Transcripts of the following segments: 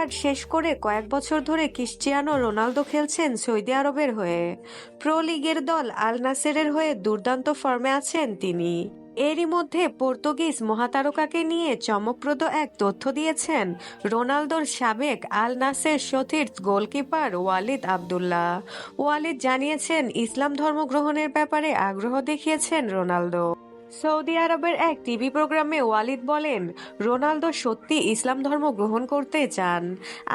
Career শেষ করে কয়েক বছর ধরে ক্রিশ্চিয়ানো রোনালদো খেলছেন সৌদি আরবের হয়ে। প্রো লিগের দল আল নাসেরের হয়ে দুর্দান্ত ফর্মে আছেন তিনি। এরই মধ্যে পর্তুগিজ মহাতারকাকে নিয়ে চমকপ্রদ এক তথ্য দিয়েছেন রোনালদোর সাবেক আল নাসের সতীর্থ গোলকিপার ওয়ালিদ আবদুল্লাহ। ওয়ালিদ জানিয়েছেন, ইসলাম ধর্ম গ্রহণের ব্যাপারে আগ্রহ দেখিয়েছেন রোনালদো। সৌদি আরবের এক টিভি প্রোগ্রামে ওয়ালিদ বলেন, রোনালদো সত্যি ইসলাম ধর্ম গ্রহণ করতে চান।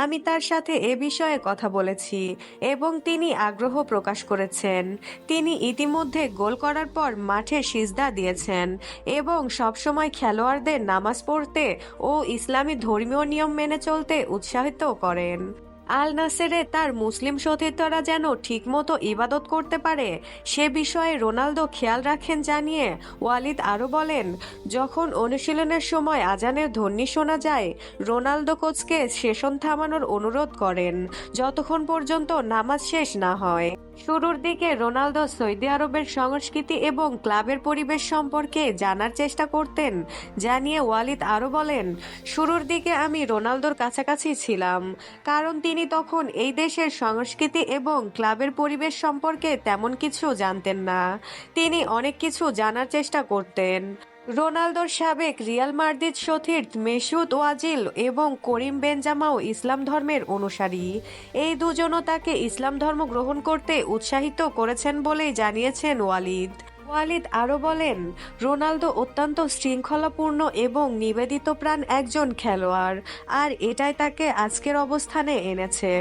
আমি তার সাথে এ বিষয়ে কথা বলেছি এবং তিনি আগ্রহ প্রকাশ করেছেন। তিনি ইতিমধ্যে গোল করার পর মাঠে সিজদা দিয়েছেন এবং সবসময় খেলোয়াড়দের নামাজ পড়তে ও ইসলামী ধর্মীয় নিয়ম মেনে চলতে উৎসাহিত করেন। আল নাসেরে তার মুসলিম সতীর্থরা যেন ঠিকমতো ইবাদত করতে পারে সে বিষয়ে রোনালদো খেয়াল রাখেন জানিয়ে ওয়ালিদ আরও বলেন, যখন অনুশীলনের সময় আজানের ধ্বনি শোনা যায়, রোনালদো কোচকে সেশন থামানোর অনুরোধ করেন যতক্ষণ পর্যন্ত নামাজ শেষ না হয়। শুরুর দিকে রোনালদো সৌদি আরবের সংস্কৃতি এবং ক্লাবের পরিবেশ সম্পর্কে জানার চেষ্টা করতেন জানিয়ে ওয়ালিদ আরও বলেন, শুরুর দিকে আমি রোনালদোর কাছাকাছি ছিলাম, কারণ তিনি তখন এই দেশের সংস্কৃতি এবং ক্লাবের পরিবেশ সম্পর্কে তেমন কিছু জানতেন না। তিনি অনেক কিছু জানার চেষ্টা করতেন। রোনালদোর সাবেক রিয়াল মাদ্রিদ সতীর্থ মেসুত ওয়াজিল এবং করিম বেনজামাও ইসলাম ধর্মের অনুসারী। এই দুজনও তাকে ইসলাম ধর্ম গ্রহণ করতে উৎসাহিত করেছেন বলেই জানিয়েছেন ওয়ালিদ। ওয়ালিদ আরও বলেন, রোনালদো অত্যন্ত শৃঙ্খলাপূর্ণ এবং নিবেদিতপ্রাণ একজন খেলোয়াড়, আর এটাই তাকে আজকের অবস্থানে এনেছে।